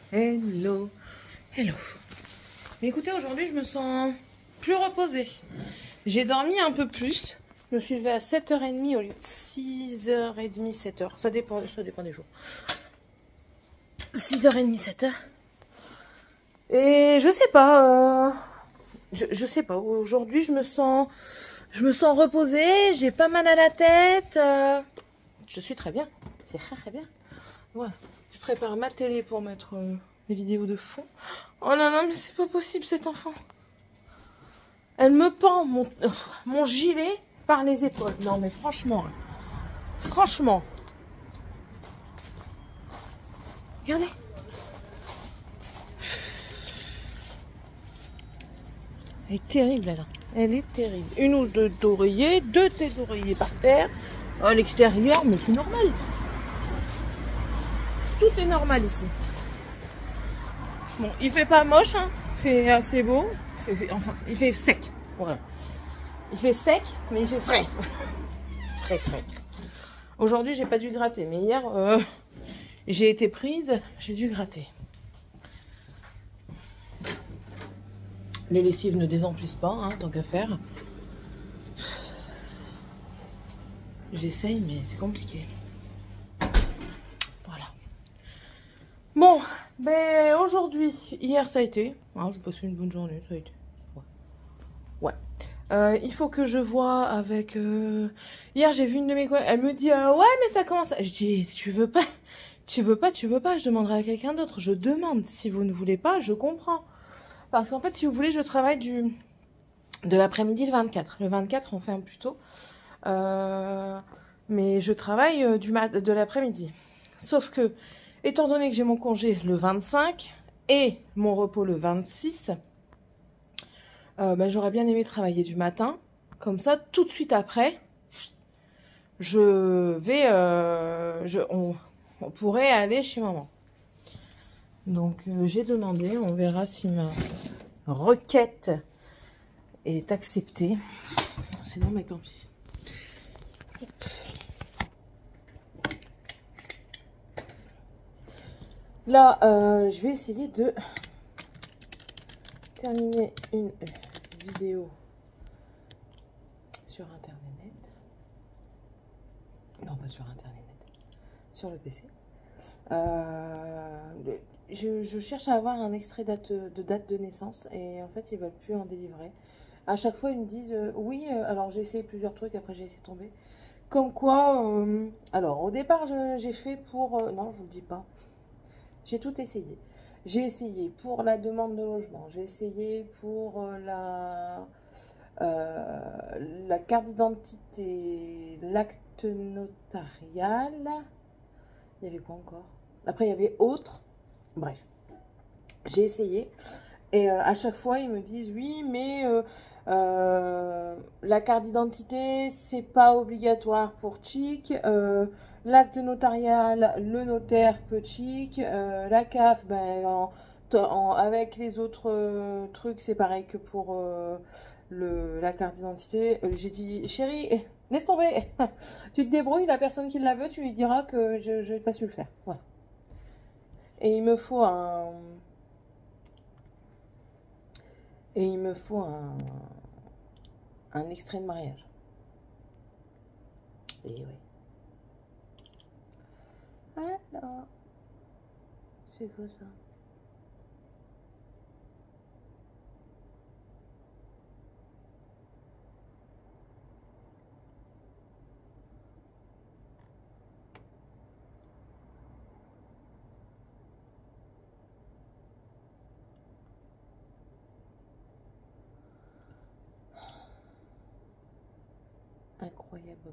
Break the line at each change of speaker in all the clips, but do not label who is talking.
Hello, hello. Mais écoutez, aujourd'hui, je me sens plus reposée. J'ai dormi un peu plus. Je me suis levée à 7h30 au lieu de 6h30, 7h. Ça dépend des jours. 6h30, 7h. Et je sais pas. Je sais pas. Aujourd'hui, je me sens reposée. J'ai pas mal à la tête. Je suis très bien. C'est très bien. Voilà. Je prépare ma télé pour mettre les vidéos de fond. Oh non, non, mais c'est pas possible, cet enfant. Elle me pend mon gilet par les épaules. Non, mais franchement. Franchement. Regardez. Elle est terrible, elle. Elle est terrible. Une housse d'oreiller, deux têtes d'oreiller par terre. À l'extérieur, mais c'est normal. Tout est normal ici. Bon, il fait pas moche, hein. Il fait assez beau. Enfin, il fait sec. Voilà. Il fait sec, mais il fait frais. Frais. Aujourd'hui, j'ai pas dû gratter. Mais hier, j'ai été prise. J'ai dû gratter. Les lessives ne désemplissent pas, hein, tant qu'à faire. J'essaye, mais c'est compliqué. Voilà. Bon, ben aujourd'hui, hier ça a été. Hein, j'ai passé une bonne journée, ça a été. Ouais. Il faut que je vois avec... Hier, j'ai vu une de mes collègues, elle me dit ouais, mais ça commence... Je dis, tu veux pas, je demanderai à quelqu'un d'autre. Je demande. Si vous ne voulez pas, je comprends. Parce qu'en fait, si vous voulez, je travaille de l'après-midi le 24. Le 24, on ferme plus tôt. Mais je travaille de l'après-midi. Sauf que, étant donné que j'ai mon congé le 25 et mon repos le 26, j'aurais bien aimé travailler du matin. Comme ça, tout de suite après, on pourrait aller chez maman. Donc, j'ai demandé. On verra si ma requête est acceptée. Sinon, mais tant pis. Là, je vais essayer de terminer une vidéo sur Internet. Non, pas sur Internet. Sur le PC. Je cherche à avoir un extrait de date de naissance. Et en fait, ils veulent plus en délivrer. À chaque fois, ils me disent oui. Alors, j'ai essayé plusieurs trucs. Après, j'ai essayé de tomber. Comme quoi... alors, au départ, j'ai fait pour... non, je vous le dis pas. J'ai tout essayé. J'ai essayé pour la demande de logement. J'ai essayé pour la carte d'identité, l'acte notarial. Il y avait quoi encore? Après, il y avait autre. Bref, j'ai essayé. Et à chaque fois, ils me disent oui, mais la carte d'identité, c'est pas obligatoire pour Chic. L'acte notarial, le notaire peut Chic. La CAF, avec les autres trucs, c'est pareil que pour la carte d'identité. J'ai dit, chérie, laisse tomber. Tu te débrouilles, la personne qui la veut, tu lui diras que je n'ai pas su le faire. Voilà. Et il me faut un... Et il me faut un extrait de mariage. Et oui. Alors, c'est quoi ça? Incroyable.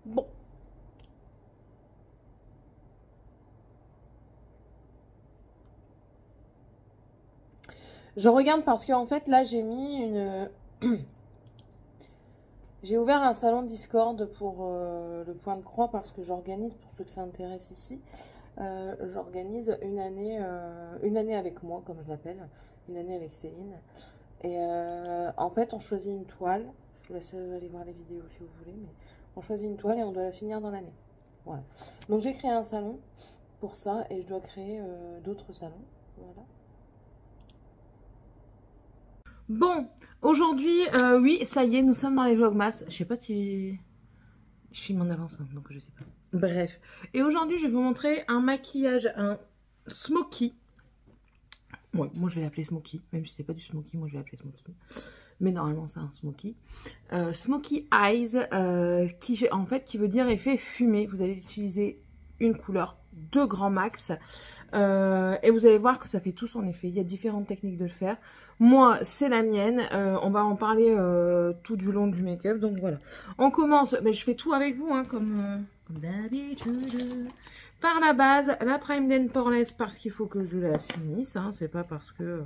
Bon. Je regarde parce qu'en fait, là, j'ai mis une... j'ai ouvert un salon Discord pour le Point de Croix parce que j'organise, pour ceux que ça intéresse ici, j'organise une année avec moi, comme je l'appelle, une année avec Céline. Et en fait, on choisit une toile. Je vous laisse aller voir les vidéos si vous voulez, mais on choisit une toile et on doit la finir dans l'année. Voilà. Donc j'ai créé un salon pour ça et je dois créer d'autres salons. Voilà. Bon, aujourd'hui, oui, ça y est, nous sommes dans les vlogmas. Je sais pas si je filme en avance, hein, donc je sais pas. Bref. Et aujourd'hui, je vais vous montrer un maquillage, un smoky. Ouais, moi je vais l'appeler smoky, même si c'est pas du smoky, moi je vais l'appeler smoky. Mais normalement c'est un smoky. Smoky eyes, qui veut dire effet fumé. Vous allez utiliser une couleur de grand max. Et vous allez voir que ça fait tout son effet. Il y a différentes techniques de le faire. Moi, c'est la mienne. On va en parler tout du long du make-up. Donc voilà. On commence. Mais je fais tout avec vous, hein, comme d'habitude. Par la base, la Prime Den Poreless parce qu'il faut que je la finisse. Hein. C'est pas parce que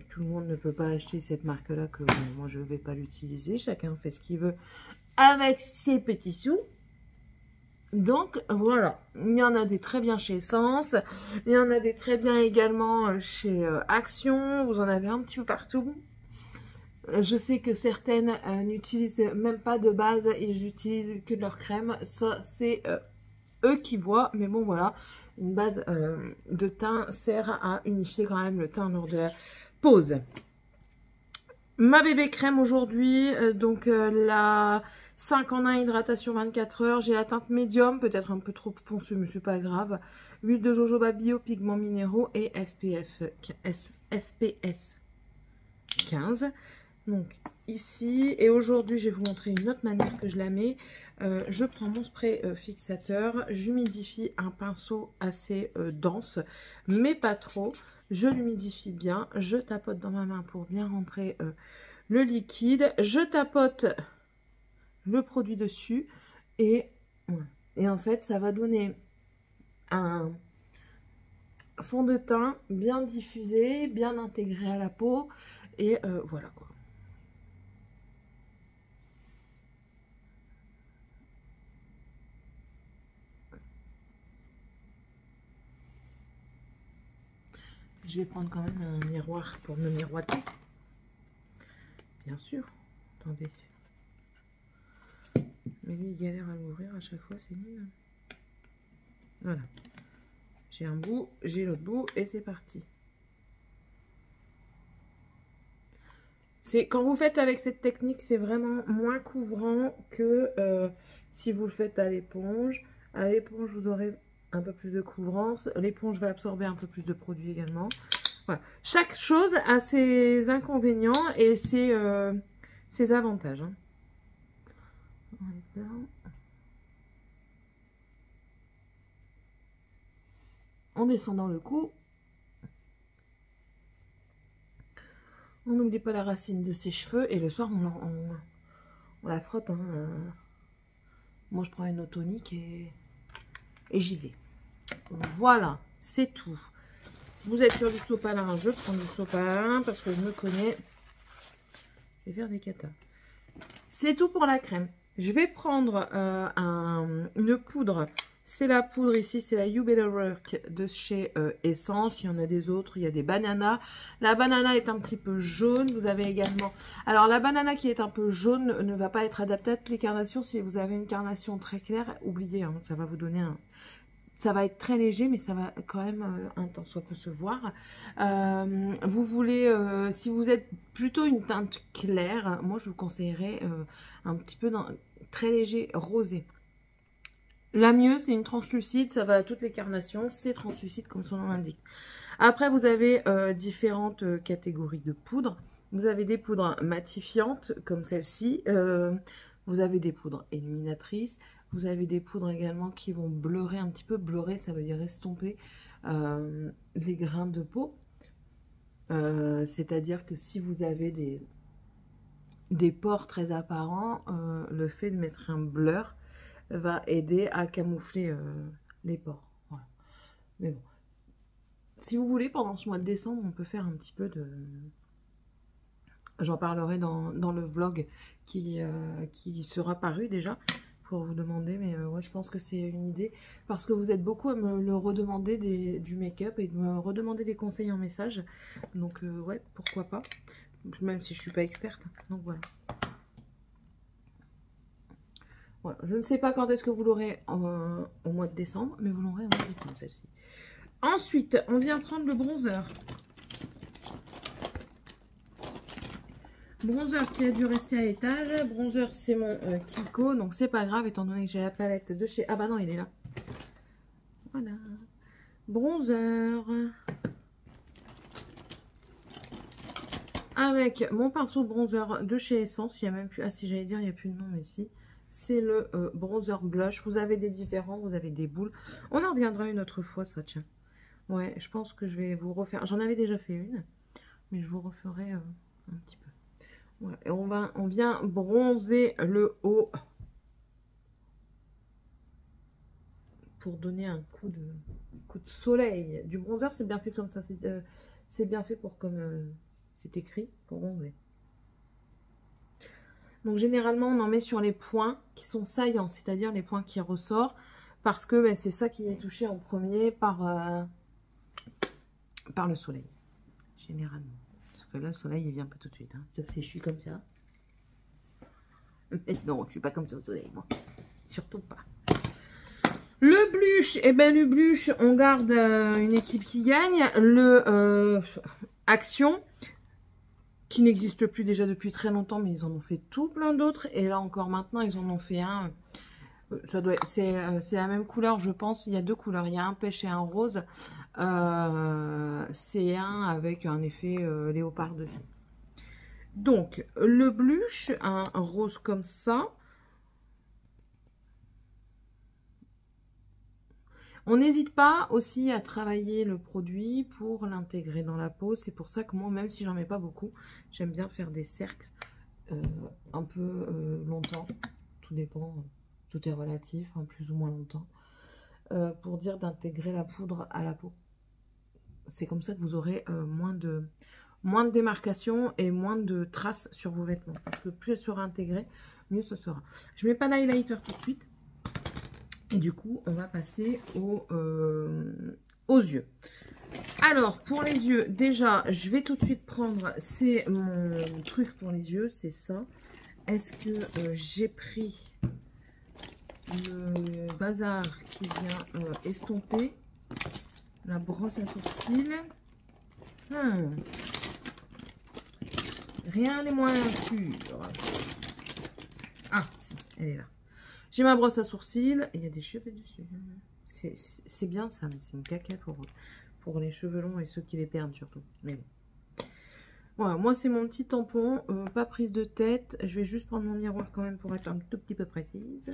tout le monde ne peut pas acheter cette marque-là que moi je ne vais pas l'utiliser. Chacun fait ce qu'il veut avec ses petits sous. Donc voilà, il y en a des très bien chez Essence, il y en a des très bien également chez Action, vous en avez un petit peu partout. Je sais que certaines n'utilisent même pas de base, ils utilisent que de leur crème, ça c'est eux qui voient, mais bon voilà, une base de teint sert à unifier quand même le teint lors de la pose. Ma bébé crème aujourd'hui, donc la 5 en 1 hydratation 24 heures. J'ai la teinte médium, peut-être un peu trop foncée, mais c'est pas grave. Huile de jojoba bio, pigments minéraux et FPS 15. Donc ici, et aujourd'hui, je vais vous montrer une autre manière que je la mets. Je prends mon spray fixateur, j'humidifie un pinceau assez dense, mais pas trop. Je l'humidifie bien, je tapote dans ma main pour bien rentrer le liquide, je tapote le produit dessus et en fait ça va donner un fond de teint bien diffusé, bien intégré à la peau et voilà quoi. Je vais prendre quand même un miroir pour me miroiter. Bien sûr. Attendez. Mais lui, il galère à l'ouvrir à chaque fois, c'est nul. Voilà. J'ai un bout, j'ai l'autre bout et c'est parti. Quand vous faites avec cette technique, c'est vraiment moins couvrant que si vous le faites à l'éponge. À l'éponge, vous aurez un peu plus de couvrance. L'éponge va absorber un peu plus de produit également. Voilà. Chaque chose a ses inconvénients et ses avantages. Hein. En descendant le cou. On n'oublie pas la racine de ses cheveux. Et le soir, on la frotte. Hein. Moi, je prends une eau tonique et j'y vais. Voilà, c'est tout. Vous êtes sur du sopalin, je prends du sopalin parce que je me connais. Je vais faire des catas. C'est tout pour la crème. Je vais prendre une poudre. C'est la poudre ici, c'est la You Better Work de chez Essence. Il y en a des autres, il y a des bananas. La banana est un petit peu jaune. Vous avez également... Alors la banana qui est un peu jaune ne va pas être adaptée à toutes les carnations. Si vous avez une carnation très claire, oubliez, hein, ça va vous donner un... Ça va être très léger, mais ça va quand même un temps soit peu se voir. Vous voulez, si vous êtes plutôt une teinte claire, moi je vous conseillerais un petit peu très léger rosé. La mieux, c'est une translucide, ça va à toutes les carnations, c'est translucide comme son nom l'indique. Après, vous avez différentes catégories de poudres. Vous avez des poudres matifiantes comme celle-ci. Vous avez des poudres illuminatrices. Vous avez des poudres également qui vont bleurer un petit peu. Bleurer, ça veut dire estomper les grains de peau. C'est-à-dire que si vous avez des pores très apparents, le fait de mettre un blur va aider à camoufler les pores. Voilà. Mais bon, si vous voulez, pendant ce mois de décembre, on peut faire un petit peu de... J'en parlerai dans le vlog qui sera paru déjà. Pour vous demander, mais ouais, je pense que c'est une idée parce que vous êtes beaucoup à me le redemander du make-up et de me redemander des conseils en message, donc ouais, pourquoi pas, même si je suis pas experte, donc voilà. Voilà. Je ne sais pas quand est-ce que vous l'aurez au mois de décembre, mais vous l'aurez au mois de décembre, celle-ci. Ensuite, on vient prendre le bronzer. Bronzer qui a dû rester à l'étage. Bronzer, c'est mon Kiko, donc c'est pas grave, étant donné que j'ai la palette de chez... Ah bah non, il est là. Voilà. Bronzer. Avec mon pinceau bronzer de chez Essence. Il n'y a même plus... Ah si, j'allais dire, il n'y a plus de nom, mais si. C'est le bronzer blush. Vous avez des différents, vous avez des boules. On en reviendra une autre fois, ça, tiens. Ouais, je pense que je vais vous refaire. J'en avais déjà fait une, mais je vous referai un petit peu. Voilà. Et on vient bronzer le haut pour donner un coup de soleil. Du bronzer, c'est bien fait comme ça. C'est bien fait pour comme c'est écrit pour bronzer. Donc généralement, on en met sur les points qui sont saillants, c'est-à-dire les points qui ressortent, parce que ben, c'est ça qui est touché en premier par le soleil, généralement. Parce que là, le soleil, il vient pas tout de suite. Hein. Sauf si je suis comme ça. Mais non, je suis pas comme ça au soleil, moi. Surtout pas. Le blush, eh ben le blush, on garde une équipe qui gagne. Le Action, qui n'existe plus déjà depuis très longtemps, mais ils en ont fait tout plein d'autres. Et là encore maintenant, ils en ont fait un. C'est la même couleur, je pense. Il y a deux couleurs. Il y a un pêche et un rose. C'est un avec un effet léopard dessus. Donc, le blush, un rose comme ça. On n'hésite pas aussi à travailler le produit pour l'intégrer dans la peau. C'est pour ça que moi, même si j'en mets pas beaucoup, j'aime bien faire des cercles un peu longtemps. Tout dépend, tout est relatif, hein, plus ou moins longtemps. Pour dire d'intégrer la poudre à la peau. C'est comme ça que vous aurez moins de démarcation et moins de traces sur vos vêtements. Parce que plus elle sera intégrée, mieux ce sera. Je ne mets pas d'highlighter tout de suite. Et du coup, on va passer aux yeux. Alors, pour les yeux, déjà, je vais tout de suite prendre, c'est mon truc pour les yeux, c'est ça. Est-ce que j'ai pris le bazar qui vient estomper la brosse à sourcils? Rien n'est moins sûr. Ah, si, elle est là. J'ai ma brosse à sourcils. Il y a des cheveux dessus. C'est bien ça, mais c'est une caca pour les cheveux longs et ceux qui les perdent surtout. Mais bon. Voilà, moi c'est mon petit tampon. Pas prise de tête. Je vais juste prendre mon miroir quand même pour être un tout petit peu précise.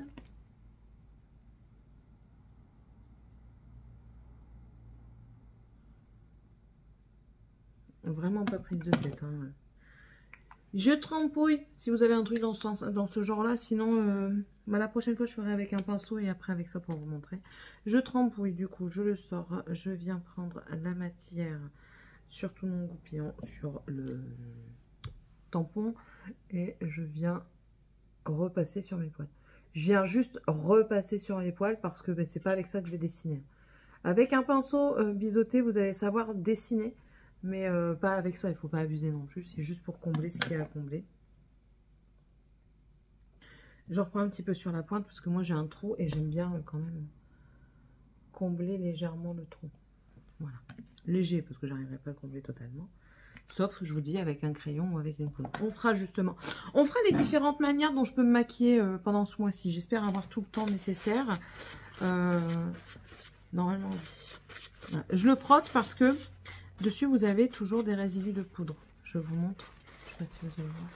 Vraiment pas prise de tête. Hein. Je trempouille si vous avez un truc dans ce genre-là. Sinon, bah, la prochaine fois, je ferai avec un pinceau et après avec ça pour vous montrer. Je trempouille, du coup, je le sors. Je viens prendre la matière sur tout mon goupillon, sur le tampon. Et je viens repasser sur mes poils. Je viens juste repasser sur les poils parce que ben, c'est pas avec ça que je vais dessiner. Avec un pinceau biseauté, vous allez savoir dessiner. Mais pas avec ça, il ne faut pas abuser non plus. C'est juste pour combler ce qu'il y a à combler. Je reprends un petit peu sur la pointe parce que moi j'ai un trou et j'aime bien quand même combler légèrement le trou. Voilà. Léger parce que j'arriverai pas à le combler totalement. Sauf, je vous dis, avec un crayon ou avec une poudre. On fera justement. On fera les différentes manières dont je peux me maquiller pendant ce mois-ci. J'espère avoir tout le temps nécessaire. Normalement, oui. Voilà. Je le frotte parce que dessus, vous avez toujours des résidus de poudre. Je vous montre. Je ne sais pas si vous allez voir.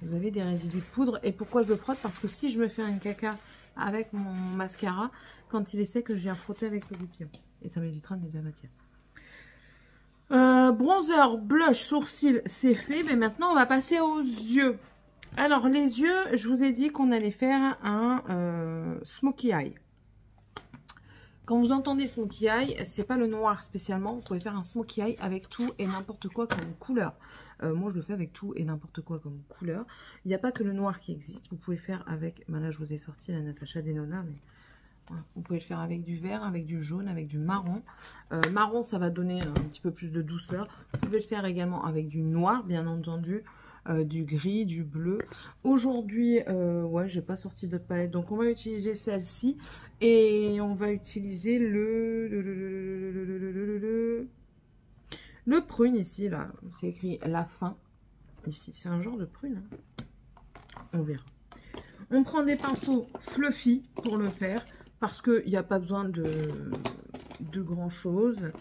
Vous avez des résidus de poudre. Et pourquoi je le frotte? Parce que si je me fais un caca avec mon mascara, quand il est sec, je viens frotter avec le goupillon. Et ça m'évitera de mettre de la matière. Bronzer, blush, sourcils, c'est fait. Mais maintenant, on va passer aux yeux. Alors, les yeux, je vous ai dit qu'on allait faire un smokey eye. Quand vous entendez smokey eye, c'est pas le noir spécialement. Vous pouvez faire un smokey eye avec tout et n'importe quoi comme couleur. Moi, je le fais avec tout et n'importe quoi comme couleur. Il n'y a pas que le noir qui existe. Vous pouvez faire avec... Ben là, je vous ai sorti la Natasha Denona, mais voilà. Vous pouvez le faire avec du vert, avec du jaune, avec du marron. Marron, ça va donner un petit peu plus de douceur. Vous pouvez le faire également avec du noir, bien entendu. du gris, du bleu. Aujourd'hui, ouais, j'ai pas sorti d'autres palettes. Donc, on va utiliser celle-ci. Et on va utiliser le prune ici, là. C'est écrit la fin. Ici, c'est un genre de prune. Hein. On verra. On prend des pinceaux fluffy pour le faire. Parce qu'il n'y a pas besoin de grand chose.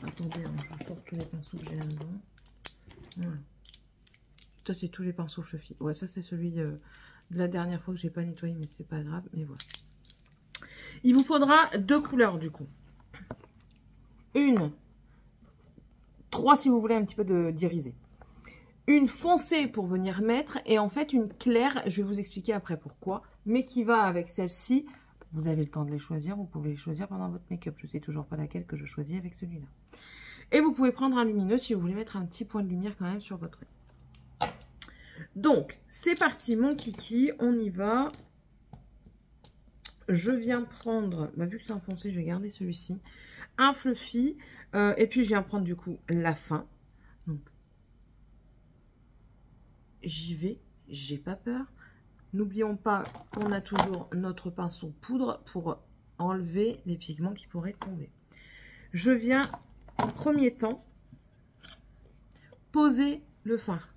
Attendez, hein, je vous sors tous les pinceaux que j'ai là-dedans. Voilà. Ça, c'est tous les pinceaux fluffy. Ouais, ça, c'est celui de la dernière fois que j'ai pas nettoyé, mais c'est pas grave. Mais voilà. Il vous faudra 2 couleurs, du coup. Une, 3 si vous voulez un petit peu d'irisé. Une foncée pour venir mettre. Et en fait, une claire, je vais vous expliquer après pourquoi. Mais qui va avec celle-ci. Vous avez le temps de les choisir. Vous pouvez les choisir pendant votre make-up. Je ne sais toujours pas laquelle que je choisis avec celui-là. Et vous pouvez prendre un lumineux si vous voulez mettre un petit point de lumière quand même sur votre œil. Donc, c'est parti mon kiki. On y va. Je viens prendre, bah, vu que c'est un foncé, je vais garder celui-ci. Un fluffy. Et puis, je viens prendre du coup la fin. Donc, j'y vais. J'ai pas peur. N'oublions pas qu'on a toujours notre pinceau poudre pour enlever les pigments qui pourraient tomber. Je viens en premier temps poser le fard.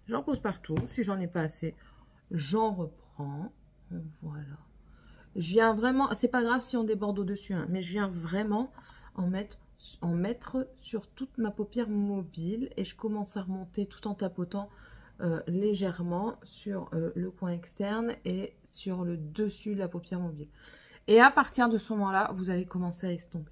J'en pose partout. Si j'en ai pas assez, j'en reprends. Voilà. Je viens vraiment, c'est pas grave si on déborde au-dessus, hein, mais je viens vraiment en mettre sur toute ma paupière mobile et je commence à remonter tout en tapotant légèrement sur le coin externe et sur le dessus de la paupière mobile. Et à partir de ce moment-là, vous allez commencer à estomper.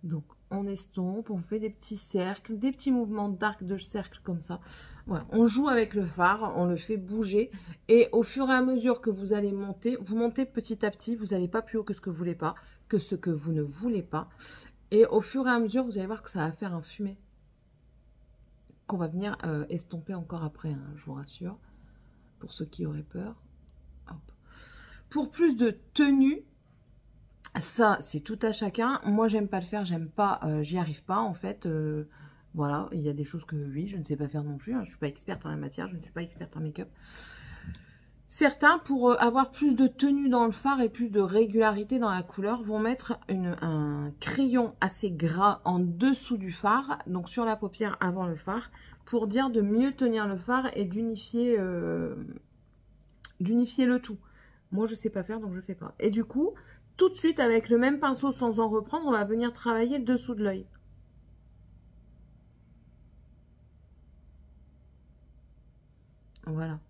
Donc, on estompe, on fait des petits cercles, des petits mouvements d'arc de cercle comme ça. Voilà, on joue avec le fard, on le fait bouger. Et au fur et à mesure que vous allez monter, vous montez petit à petit, vous n'allez pas plus haut que ce que vous voulez pas, que ce que vous ne voulez pas. Et au fur et à mesure, vous allez voir que ça va faire un fumet qu'on va venir estomper encore après, hein, je vous rassure, pour ceux qui auraient peur. Hop. Pour plus de tenue, ça, c'est tout à chacun. Moi, j'aime pas le faire, j'aime pas, j'y arrive pas en fait. Voilà, il y a des choses que oui, je ne sais pas faire non plus. Hein. Je suis pas experte en la matière, je ne suis pas experte en make-up. Certains, pour avoir plus de tenue dans le fard et plus de régularité dans la couleur, vont mettre un crayon assez gras en dessous du fard, donc sur la paupière avant le fard, pour dire de mieux tenir le fard et d'unifier le tout. Moi, je sais pas faire, donc je fais pas. Et du coup, tout de suite, avec le même pinceau sans en reprendre, on va venir travailler le dessous de l'œil. Voilà.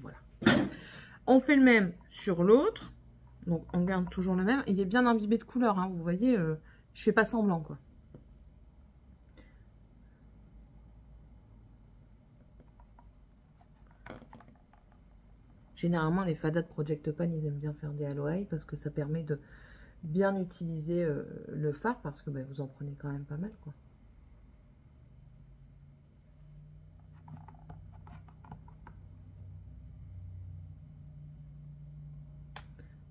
Voilà. On fait le même sur l'autre. Donc, on garde toujours le même. Il est bien imbibé de couleur, hein, vous voyez, je fais pas semblant, quoi. Généralement, les fadas de Project Pan, ils aiment bien faire des halo eye parce que ça permet de bien utiliser le fard parce que bah, vous en prenez quand même pas mal, quoi.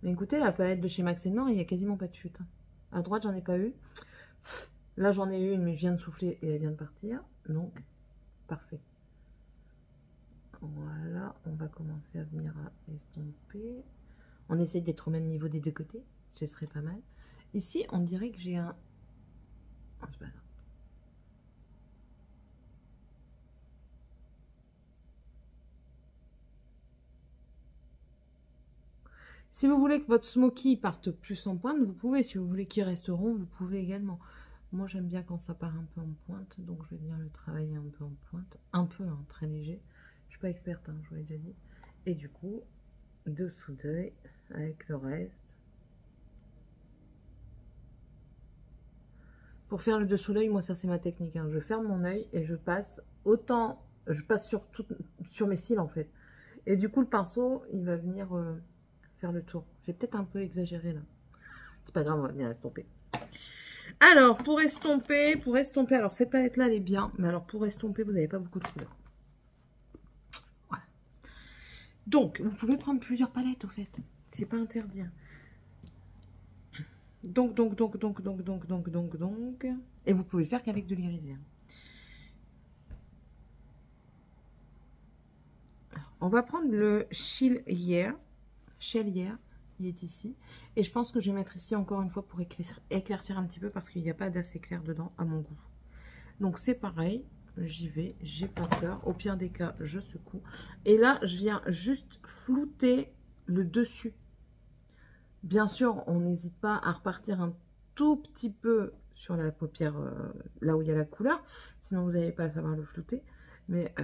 Mais écoutez, la palette de chez Max & More, il n'y a quasiment pas de chute. Hein. À droite, j'en ai pas eu. Là, j'en ai eu une, mais je viens de souffler et elle vient de partir. Donc, parfait. Voilà, on va commencer à venir à estomper. On essaye d'être au même niveau des deux côtés. Ce serait pas mal. Ici, on dirait que j'ai un... Oh, c'est pas grave. Si vous voulez que votre smoky parte plus en pointe, vous pouvez. Si vous voulez qu'il reste rond, vous pouvez également. Moi, j'aime bien quand ça part un peu en pointe. Donc, je vais venir le travailler un peu en pointe. Un peu, hein, très léger. Je suis pas experte, hein, je vous l'ai déjà dit. Et du coup, dessous d'œil avec le reste. Pour faire le dessous l'œil, moi, ça, c'est ma technique. Hein. Je ferme mon œil et je passe autant... Je passe sur mes cils, en fait. Et du coup, le pinceau, il va venir... faire le tour. J'ai peut-être un peu exagéré là. C'est pas grave, on va venir estomper. Alors, pour estomper, alors cette palette là, elle est bien, mais alors pour estomper, vous n'avez pas beaucoup de couleurs. Voilà. Donc, vous pouvez prendre plusieurs palettes, au fait. C'est pas interdit. Donc. Et vous pouvez le faire qu'avec de l'irisien. On va prendre le Shell Hier, il est ici. Et je pense que je vais mettre ici encore une fois pour éclaircir un petit peu parce qu'il n'y a pas d'assez clair dedans à mon goût. Donc c'est pareil, j'y vais, j'ai pas peur. Au pire des cas, je secoue. Et là, je viens juste flouter le dessus. Bien sûr, on n'hésite pas à repartir un tout petit peu sur la paupière, là où il y a la couleur. Sinon, vous n'allez pas à savoir le flouter. Mais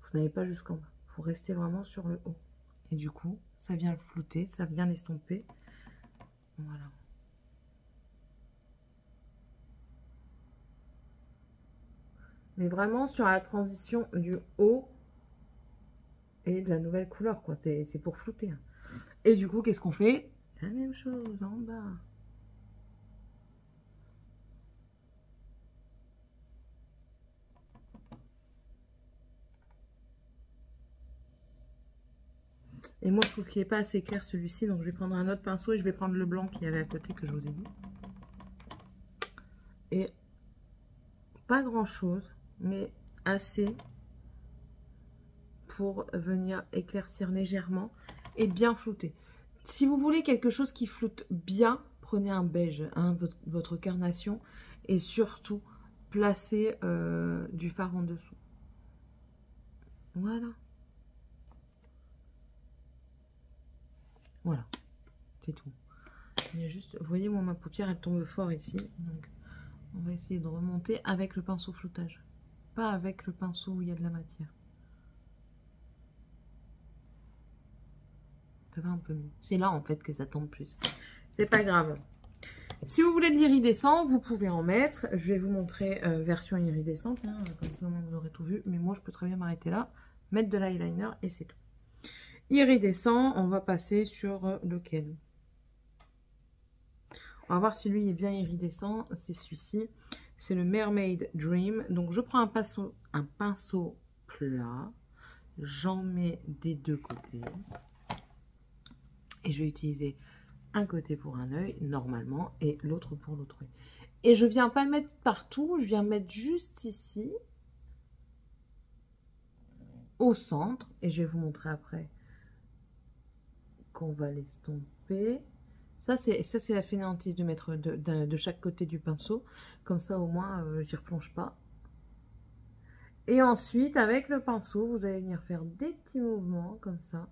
vous n'allez pas jusqu'en bas. Il faut rester vraiment sur le haut. Et du coup, ça vient le flouter, ça vient l'estomper. Voilà. Mais vraiment sur la transition du haut et de la nouvelle couleur, quoi. C'est pour flouter. Hein. Et du coup, qu'est-ce qu'on fait? La même chose en bas. Et moi, je trouve qu'il n'est pas assez clair celui-ci. Donc, je vais prendre un autre pinceau et je vais prendre le blanc qu'il y avait à côté que je vous ai dit. Et pas grand-chose, mais assez pour venir éclaircir légèrement et bien flouter. Si vous voulez quelque chose qui floute bien, prenez un beige, hein, votre carnation, et surtout placez du fard en dessous. Voilà. Voilà, c'est tout. Il y a juste, vous voyez, moi ma paupière elle tombe fort ici, donc on va essayer de remonter avec le pinceau floutage, pas avec le pinceau où il y a de la matière. Ça va un peu mieux. C'est là en fait que ça tombe plus. C'est pas grave. Si vous voulez de l'iridescent, vous pouvez en mettre. Je vais vous montrer version iridescente, hein, comme ça vous aurez tout vu. Mais moi je peux très bien m'arrêter là, mettre de l'eyeliner et c'est tout. Iridescent, on va passer sur lequel? On va voir si lui est bien iridescent. C'est celui-ci. C'est le Mermaid Dream. Donc je prends un pinceau plat. J'en mets des deux côtés. Et je vais utiliser un côté pour un œil, normalement, et l'autre pour l'autre œil. Et je viens pas le mettre partout, je viens mettre juste ici, au centre. Et je vais vous montrer après qu'on va l'estomper. Ça, c'est la fainéantise de mettre de chaque côté du pinceau. Comme ça, au moins, j'y replonge pas. Et ensuite, avec le pinceau, vous allez venir faire des petits mouvements comme ça.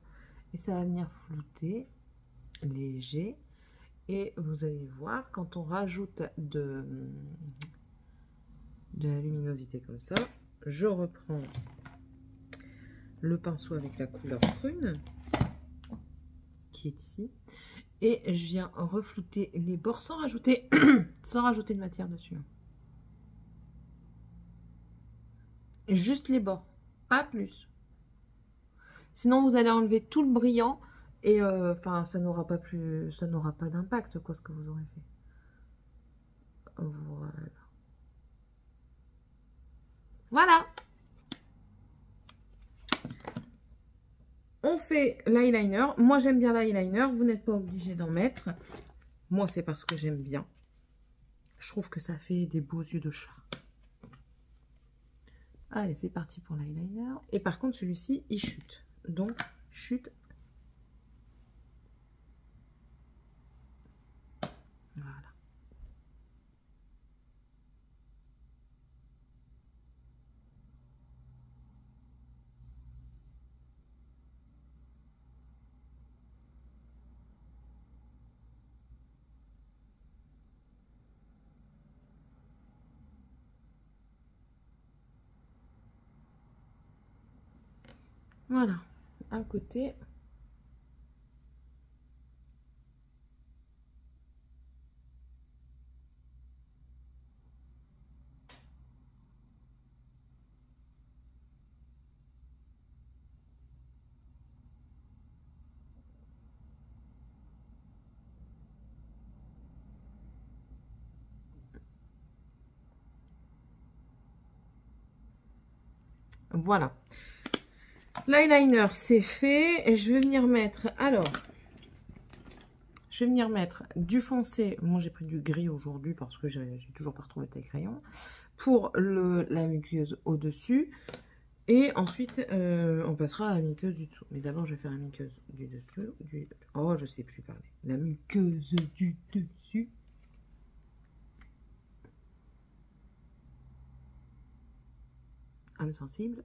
Et ça va venir flouter, léger. Et vous allez voir, quand on rajoute de la luminosité comme ça, je reprends le pinceau avec la couleur prune, qui est ici. Et je viens reflouter les bords sans rajouter, sans rajouter de matière dessus. Et juste les bords, pas plus. Sinon, vous allez enlever tout le brillant et enfin, ça n'aura pas d'impact, quoi, ce que vous aurez fait. Voilà. Voilà. On fait l'eyeliner. Moi, j'aime bien l'eyeliner. Vous n'êtes pas obligé d'en mettre. Moi, c'est parce que j'aime bien. Je trouve que ça fait des beaux yeux de chat. Allez, c'est parti pour l'eyeliner. Et par contre, celui-ci, il chute. Donc, chute. Voilà. Voilà. Un côté. Voilà. L'eyeliner, c'est fait. Et je vais venir mettre... Alors, je vais venir mettre du foncé. Moi, j'ai pris du gris aujourd'hui parce que j'ai toujours pas retrouvé tes crayons. Pour la muqueuse au-dessus. Et ensuite, on passera à la muqueuse du dessous. Mais d'abord, je vais faire la muqueuse du dessus. Oh, je sais plus parler. La muqueuse du dessus. Âme sensible.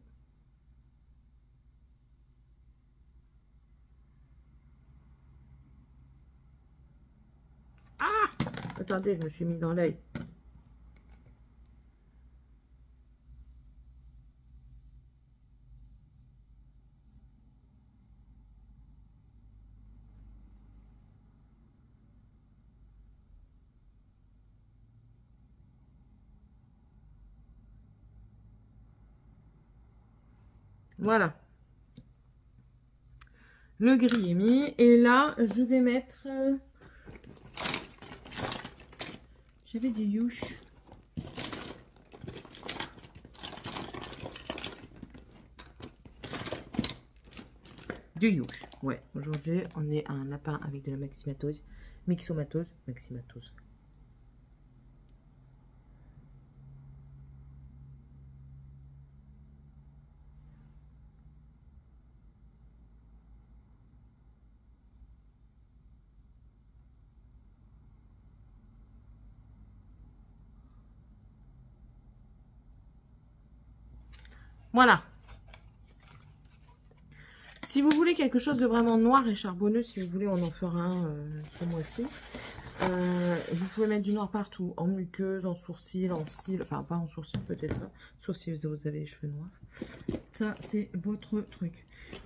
Ah! Attendez, je me suis mis dans l'œil. Voilà. Le gris est mis. Et là, je vais mettre... J'avais du youch. Du youch. Ouais, aujourd'hui, on est à un lapin avec de la maximatose. Mixomatose. Maximatose. Voilà. Si vous voulez quelque chose de vraiment noir et charbonneux, si vous voulez, on en fera un ce mois-ci. Vous pouvez mettre du noir partout, en muqueuse, en sourcils, en cils, enfin pas en sourcils peut-être pas, sauf si vous avez les cheveux noirs. Ça, c'est votre truc.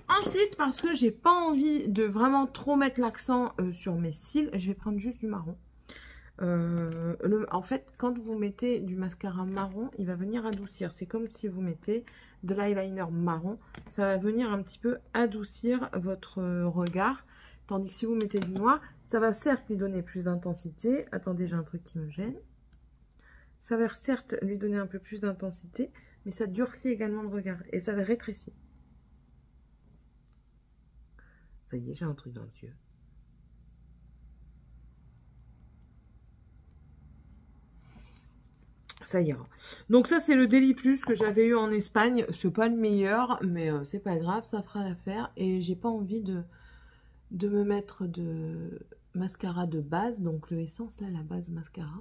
Ensuite, parce que j'ai pas envie de vraiment trop mettre l'accent sur mes cils, je vais prendre juste du marron. En fait, quand vous mettez du mascara marron, il va venir adoucir. C'est comme si vous mettez de l'eyeliner marron. Ça va venir un petit peu adoucir votre regard. Tandis que si vous mettez du noir, ça va certes lui donner plus d'intensité. Attendez, j'ai un truc qui me gêne. Ça va certes lui donner un peu plus d'intensité, mais ça durcit également le regard. Et ça le rétrécit. Ça y est, j'ai un truc dans le yeux. Ça ira. Donc ça, c'est le Daily Plus que j'avais eu en Espagne. C'est pas le meilleur, mais c'est pas grave, ça fera l'affaire. Et j'ai pas envie de me mettre de mascara de base. Donc le Essence, là, la base mascara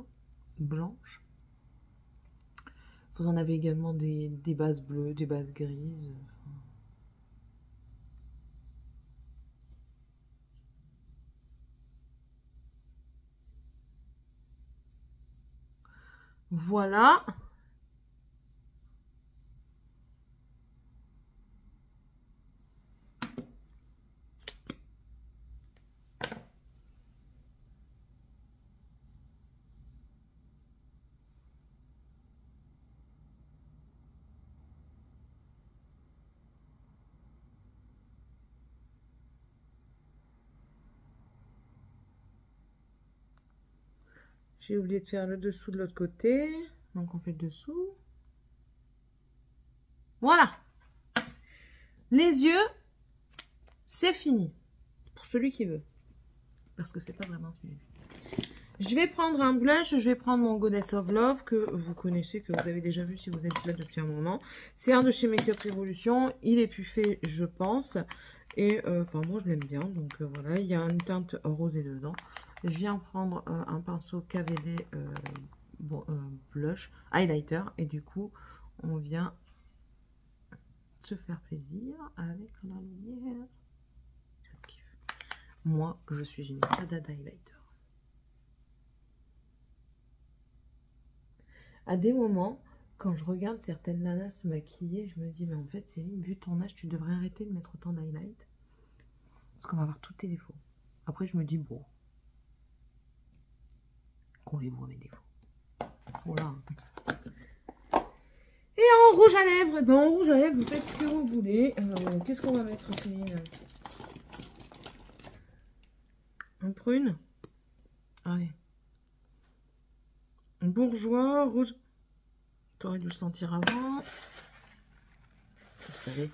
blanche. Vous en avez également des bases bleues, des bases grises. Voilà. J'ai oublié de faire le dessous de l'autre côté. Donc on fait le dessous. Voilà. Les yeux, c'est fini. Pour celui qui veut. Parce que c'est pas vraiment fini. Je vais prendre un blush, je vais prendre mon Goddess of Love que vous connaissez, que vous avez déjà vu si vous êtes là depuis un moment. C'est un de chez Makeup Revolution, il est puffé je pense. Et enfin moi je l'aime bien, donc voilà, il y a une teinte rosée dedans. Je viens prendre un pinceau KVD blush, highlighter, et du coup on vient se faire plaisir avec la lumière. Je kiffe. Moi je suis une fada d'highlighter. À des moments, quand je regarde certaines nanas se maquiller, je me dis, mais en fait, Céline, vu ton âge, tu devrais arrêter de mettre autant d'highlight. Parce qu'on va voir tous tes défauts. Après, je me dis, bon, qu'on les voit mes défauts. Ils sont là. Hein. Et en rouge à lèvres, eh ben, en rouge à lèvres, vous faites ce que vous voulez. Qu'est-ce qu'on va mettre, Céline? Un prune. Allez. Un bourgeois, rouge. Tu aurais dû le sentir avant. Vous savez.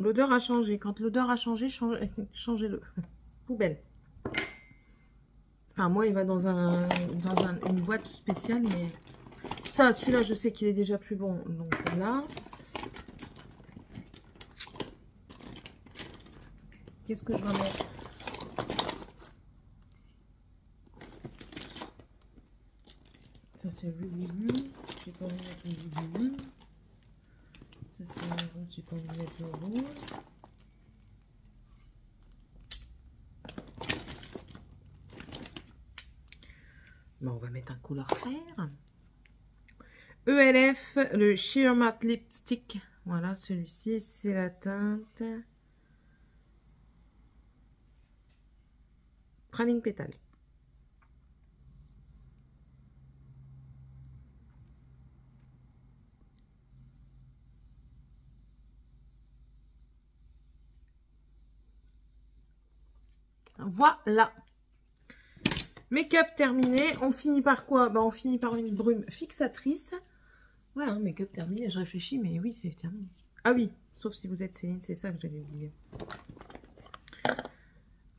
L'odeur a changé. Quand l'odeur a changé, changez-le. Poubelle. Enfin, moi, il va dans une boîte spéciale, mais ça, celui-là, je sais qu'il est déjà plus bon. Donc là, qu'est-ce que je vais mettre? Ça, c'est Ruby. J'ai pas envie de mettre le Ruby. Ça, c'est le rose. J'ai pas envie de mettre le rose. Bon, on va mettre un couleur clair. ELF, le Sheer Matte Lipstick. Voilà, celui-ci, c'est la teinte Praline Pétale. Voilà. Make-up terminé. On finit par quoi? Ben, on finit par une brume fixatrice. Voilà, make-up terminé. Je réfléchis, mais oui, c'est terminé. Ah oui, sauf si vous êtes Céline, c'est ça que j'allais oublier.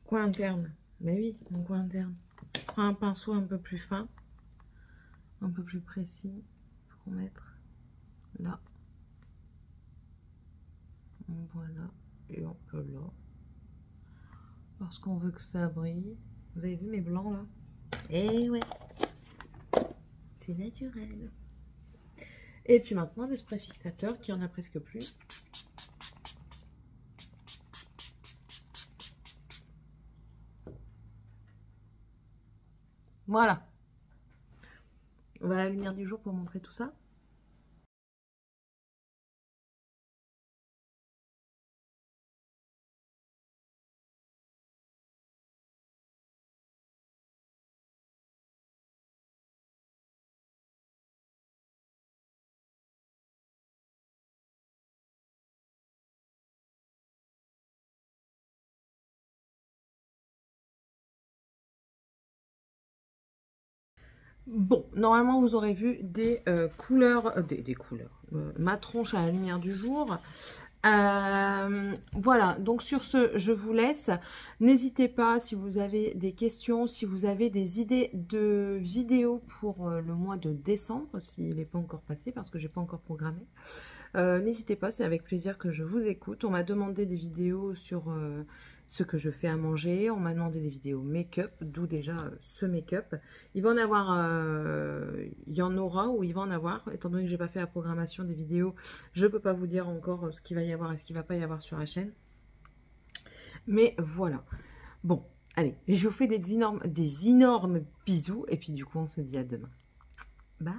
Coin interne. Mais oui, mon coin interne. Je prends un pinceau un peu plus fin, un peu plus précis, pour mettre là. Voilà, et un peu là. Parce qu'on veut que ça brille. Vous avez vu mes blancs là? Eh ouais, c'est naturel. Et puis maintenant le spray fixateur qui en a presque plus. Voilà. On va à la lumière du jour pour montrer tout ça. Bon, normalement vous aurez vu des couleurs, des couleurs, ma tronche à la lumière du jour. Voilà, donc sur ce, je vous laisse. N'hésitez pas si vous avez des questions, si vous avez des idées de vidéos pour le mois de décembre, s'il n'est pas encore passé, parce que j'ai pas encore programmé. N'hésitez pas, c'est avec plaisir que je vous écoute. On m'a demandé des vidéos sur ce que je fais à manger. On m'a demandé des vidéos make-up, d'où déjà ce make-up. Il va en avoir, il y en aura ou il va en avoir. Étant donné que j'ai pas fait la programmation des vidéos, je peux pas vous dire encore ce qu'il va y avoir et ce qu'il va pas y avoir sur la chaîne. Mais voilà. Bon, allez, je vous fais des énormes bisous et puis du coup on se dit à demain. Bye.